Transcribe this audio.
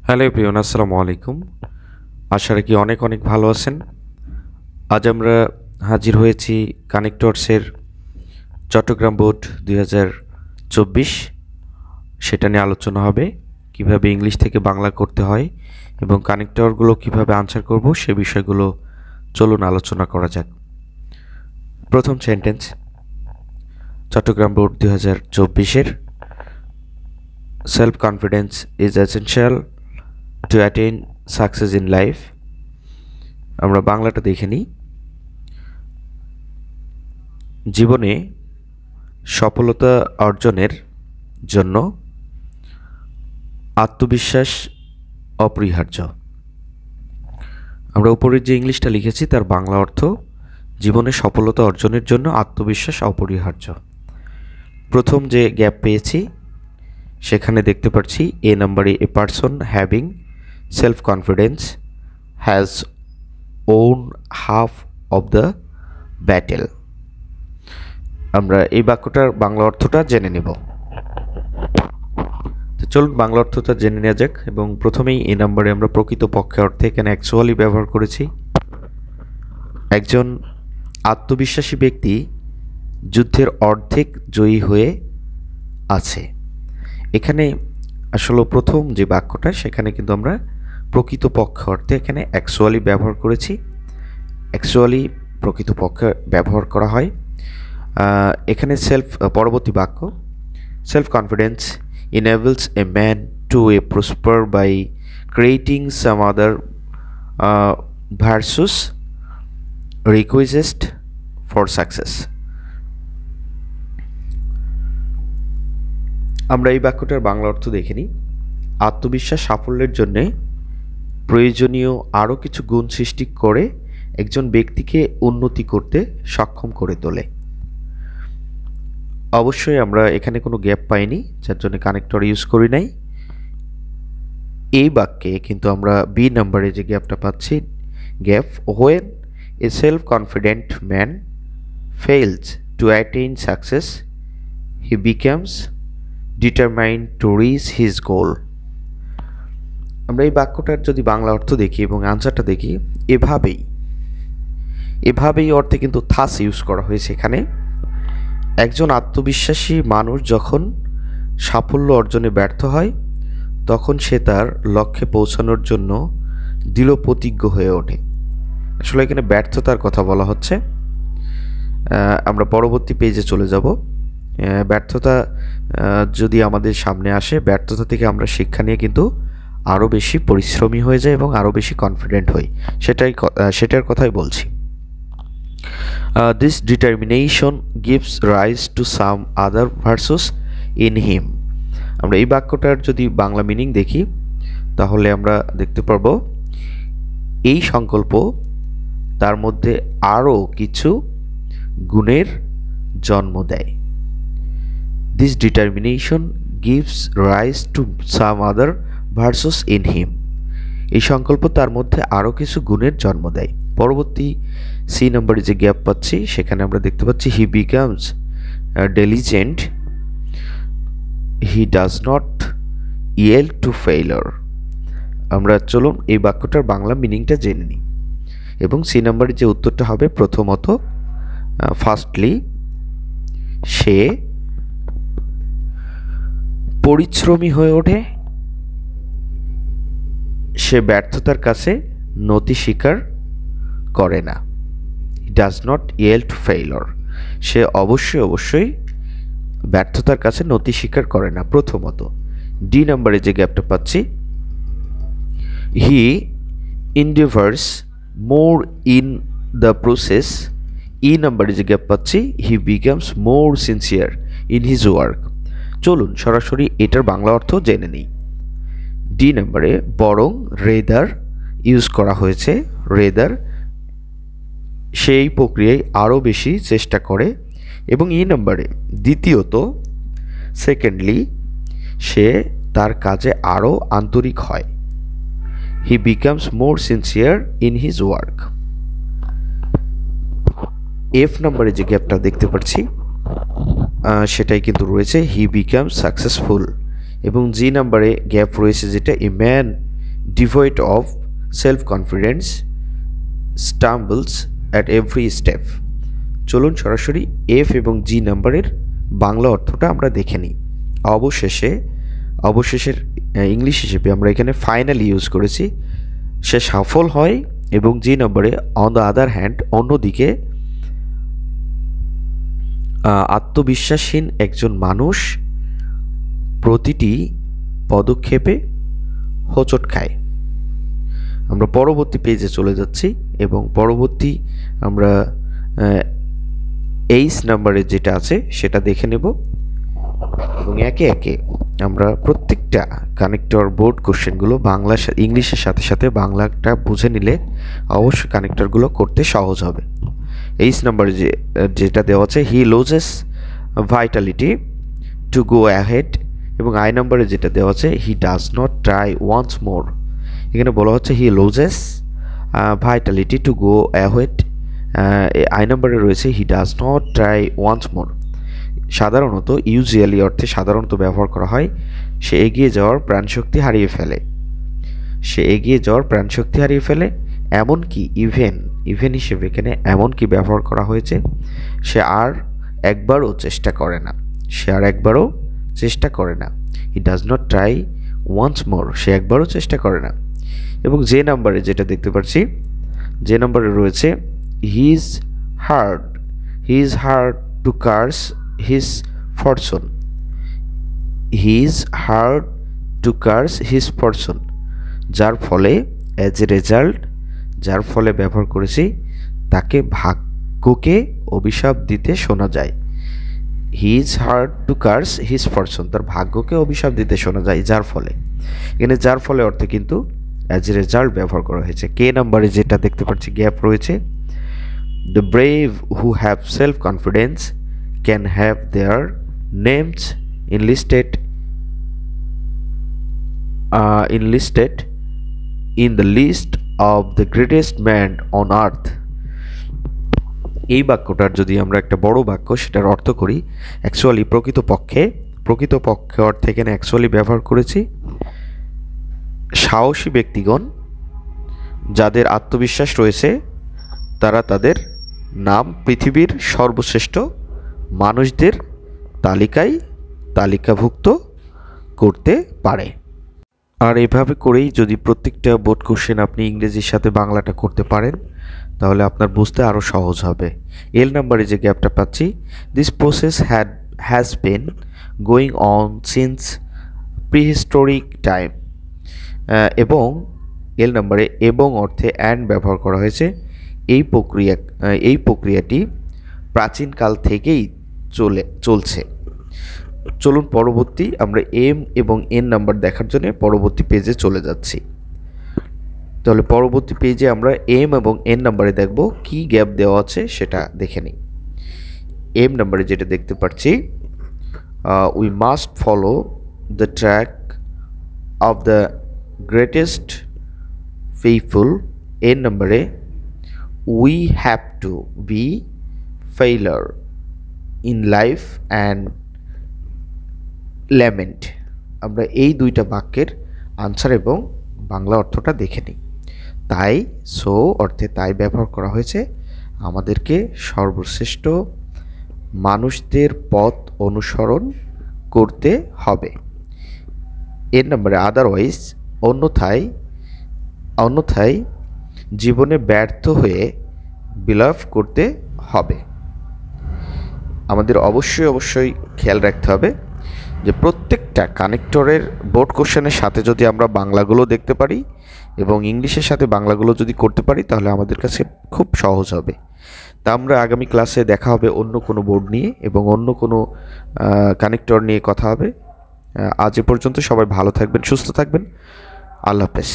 Hello everyone, আসসালামু আলাইকুম। আশা রাখি অনেক অনেক ভালো আছেন। আজ আমরা হাজির হয়েছি কানেক্টরসের চট্টগ্রাম বোর্ড 2024, সেটা নিয়ে আলোচনা হবে। কিভাবে ইংলিশ থেকে বাংলা করতে হয় এবং কানেক্টরগুলো কিভাবে আনসার করব সে বিষয়গুলো চলুন আলোচনা করা যাক। প্রথম সেন্টেন্স, চট্টগ্রাম বোর্ড 2024-এর self confidence is essential to attain success in life. আমরা বাংলাটা দেখে নিই। জীবনে সফলতা অর্জনের জন্য আত্মবিশ্বাস অপরিহার্য। আমরা উপরে যে ইংলিশটা লিখেছি তার বাংলা অর্থ, জীবনে সফলতা অর্জনের জন্য আত্মবিশ্বাস অপরিহার্য। প্রথম যে গ্যাপ পেয়েছি সেখানে দেখতে পাচ্ছি এ নাম্বারে, a person having self confidence has won half of the battle. আমরা এই বাক্যটার বাংলা অর্থটা জেনে নেব। তো চলুন বাংলা অর্থটা জেনে নেওয়া যাক। এবং প্রথমেই এই নাম্বারে আমরা প্রকৃতপক্ষে অর্থে এখানে অ্যাকচুয়ালি ব্যবহার করেছি। একজন আত্মবিশ্বাসী ব্যক্তি যুদ্ধের অর্ধেক জয়ী হয়ে আছে। এখানে আসলে প্রথম যে বাক্যটা সেখানে কিন্তু আমরা প্রকৃতপক্ষে অর্থে এখানে অ্যাকচুয়ালি ব্যবহার করেছি। অ্যাকচুয়ালি প্রকৃতপক্ষে ব্যবহার করা হয়। এখানে পরবর্তী বাক্য, self confidence enables a man to prosper by creating some other virtues requisite for success. আমরা এই বাক্যটার বাংলা অর্থ দেখে নিই। আত্মবিশ্বাস সাফল্যের জন্য প্রয়োজনীয় আরও কিছু গুণ সৃষ্টি করে একজন ব্যক্তিকে উন্নতি করতে সক্ষম করে তোলে। অবশ্যই আমরা এখানে কোনো গ্যাপ পাইনি, যার জন্য কানেক্টর ইউজ করি নাই। এই বাক্যে কিন্তু আমরা বি নাম্বারে যে গ্যাপটা পাচ্ছি, gap, when a self confident man fails two attain success he becomes determined to reach his goal. আমরা এই বাক্যটার যদি বাংলা অর্থ দেখি এবং আনসারটা দেখি, এভাবেই অর্থে কিন্তু থাস ইউজ করা হয়েছে এখানে। একজন আত্মবিশ্বাসী মানুষ যখন সাফল্য অর্জনে ব্যর্থ হয় তখন সে তার লক্ষ্যে পৌঁছানোর জন্য দৃঢ়প্রতিজ্ঞ হয়ে ওঠে। আসলে এখানে ব্যর্থতার কথা বলা হচ্ছে। আমরা পরবর্তী পেজে চলে যাব। ব্যর্থতা যদি আমাদের সামনে আসে, ব্যর্থতা থেকে আমরা শিক্ষা নিয়ে কিন্তু আরও বেশি পরিশ্রমী হয়ে যায় এবং আরও বেশি কনফিডেন্ট হই। সেটার কথাই বলছি। This determination gives rise to some other virtues in him. আমরা এই বাক্যটার যদি বাংলা মিনিং দেখি তাহলে আমরা দেখতে পারবো এই সংকল্প তার মধ্যে আরও কিছু গুণের জন্ম দেয়। This determination gives rise to some other virtues in him. এই সংকল্প তার মধ্যে আরও কিছু গুণের জন্ম দেয়। পরবর্তী সি নাম্বারে যে গ্যাপ পাচ্ছি সেখানে আমরা দেখতে পাচ্ছি he becomes diligent, he does not yield to failure. আমরা চলুন এই বাক্যটার বাংলা মিনিংটা জেনে নিই এবং সি নাম্বারে যে উত্তরটা হবে, প্রথমত ফার্স্টলি সে পরিশ্রমী হয়ে ওঠে, সে ব্যর্থতার কাছে নতি স্বীকার করে না। Does not yield to failure, সে অবশ্যই ব্যর্থতার কাছে নতি স্বীকার করে না, প্রথমত। ডি নাম্বারে যে গ্যাপটা পাচ্ছি, হি endeavors more in the process। ই নাম্বারে যে গ্যাপ পাচ্ছি, হি becomes more sincere in his work। চলুন সরাসরি এটার বাংলা অর্থ জেনে নিই। ডি নাম্বারে বরং রেদার ইউজ করা হয়েছে। রেদার সেই প্রক্রিয়ায় আরও বেশি চেষ্টা করে। এবং ই নাম্বারে দ্বিতীয়ত, সেকেন্ডলি, সে তার কাজে আরও আন্তরিক হয়। হি becomes more sincere in his work. F নাম্বারে যে গ্যাপটা দেখতে পাচ্ছি সেটাই কিন্তু রয়েছে, হি বিকামস সাকসেসফুল। এবং জি নাম্বারে গ্যাপ রয়েছে যেটা, a man devoid of self confidence, stumbles at every step. চলুন সরাসরি এফ এবং জি নাম্বারের বাংলা অর্থটা আমরা দেখে নিই। অবশেষের ইংলিশ হিসেবে আমরা এখানে ফাইনালি ইউজ করেছি, সে সফল হয়, এবং জি নম্বরে অন দ্য আদার হ্যান্ড, অন্যদিকে আত্মবিশ্বাসহীন একজন মানুষ প্রতিটি পদক্ষেপে হোঁচট খায়। আমরা পরবর্তী পেজে চলে যাচ্ছি এবং পরবর্তী আমরা এইচ নাম্বারে যেটা আছে সেটা দেখে নেব এবং একে একে আমরা প্রত্যেকটা কানেক্টর বোর্ড কোশ্চেনগুলো বাংলা ইংলিশের সাথে সাথে বাংলাটা বুঝে নিলে অবশ্যই কানেক্টরগুলো করতে সহজ হবে। এইচ নাম্বারে যেটা দেওয়া আছে, he loses vitality to go ahead, এবং আই নাম্বারে যেটা দেওয়া আছে, he does not try once more. এখানে বলা হচ্ছে he loses vitality to go ahead, I নাম্বারে রয়েছে he does not try once more. সাধারণত ইউজুয়ালি অর্থে সাধারণত ব্যবহার করা হয় সে এগিয়ে যাওয়ার প্রাণশক্তি হারিয়ে ফেলে, সে এগিয়ে যাওয়ার প্রাণশক্তি হারিয়ে ফেলে। এমনকি ইভেন হিসেবে এখানে এমনকি ব্যবহার করা হয়েছে, সে আর একবারও চেষ্টা করে না, সে আর একবারও চেষ্টা করে না। He does not try once more, সে একবারও চেষ্টা করে না। এবং যে নাম্বারে যেটা দেখতে পাচ্ছি, যে নাম্বারে রয়েছে he is hard to curse his fortune, he is hard to curse his fortune, যার ফলে অ্যাজ এ রেজাল্ট, যার ফলে ব্যবহার করেছি তাকে ভাগ্যকে অভিশাপ দিতে শোনা যায়। He is hard to curse his fortune, তার ভাগ্যকে অভিশাপ দিতে শোনা যায় যার ফলে। এখানে যার ফলে অর্থে কিন্তু অ্যাজ এ রেজাল্ট ব্যবহার করা হয়েছে। কে নাম্বারে যেটা দেখতে পাচ্ছি গ্যাপ রয়েছে, the brave who have self confidence can have their names enlisted in the list of the greatest man on earth। এই বাক্যটার যদি আমরা একটা বড় বাক্য সেটার অর্থ করি, অ্যাকচুয়ালি প্রকৃতপক্ষে অর্থে এখানে অ্যাকচুয়ালি ব্যবহার করেছি সাহসী ব্যক্তিগণ যাদের আত্মবিশ্বাস রয়েছে, তারা তাদের নাম পৃথিবীর সর্বশ্রেষ্ঠ মানুষদের তালিকাভুক্ত করতে পারে। আর এভাবে করেই যদি প্রত্যেকটা বোর্ড কোশ্চেন আপনি ইংরেজির সাথে বাংলাটা করতে পারেন তাহলে আপনার বুঝতে আরও সহজ হবে। এল নাম্বারে যে গ্যাপটা পাচ্ছি, this process has been going on since prehistoric time, এবং এল নাম্বারে এবং অর্থে অ্যান্ড ব্যবহার করা হয়েছে। এই প্রক্রিয়াটি প্রাচীনকাল থেকেই চলছে। চলুন পরবর্তী আমরা এম এবং এন নাম্বার দেখার জন্য পরবর্তী পেজে চলে যাচ্ছি। তাহলে পরবর্তী পেজে আমরা এম এবং এন নাম্বারে দেখব কি গ্যাপ দেওয়া আছে সেটা দেখে নিই। এম নাম্বারে যেটা দেখতে পাচ্ছি, we must follow the track of the greatest people. N নাম্বারে we have to be failure in life and lament. আমরা এই দুইটা বাক্যের আনসার এবং বাংলা অর্থটা দেখে নিই। তাই সো অর্থে তাই ব্যবহার করা হয়েছে, আমাদেরকে সর্বশ্রেষ্ঠ মানুষদের পথ অনুসরণ করতে হবে। এর নম্বরে আদারওয়াইজ, অন্যথায় জীবনে ব্যর্থ হয়ে বিলাপ করতে হবে। আমাদের অবশ্যই খেয়াল রাখতে হবে যে প্রত্যেকটা কানেক্টরের বোর্ড কোশ্চেনের সাথে যদি আমরা বাংলাগুলো দেখতে পারি এবং ইংলিশের সাথে বাংলাগুলো যদি করতে পারি তাহলে আমাদের কাছে খুব সহজ হবে। তা আমরা আগামী ক্লাসে দেখা হবে অন্য কোনো বোর্ড নিয়ে এবং অন্য কোনো কানেক্টর নিয়ে কথা হবে। আজ এ পর্যন্ত সবাই ভালো থাকবেন, সুস্থ থাকবেন। আল্লাহ হাফেজ।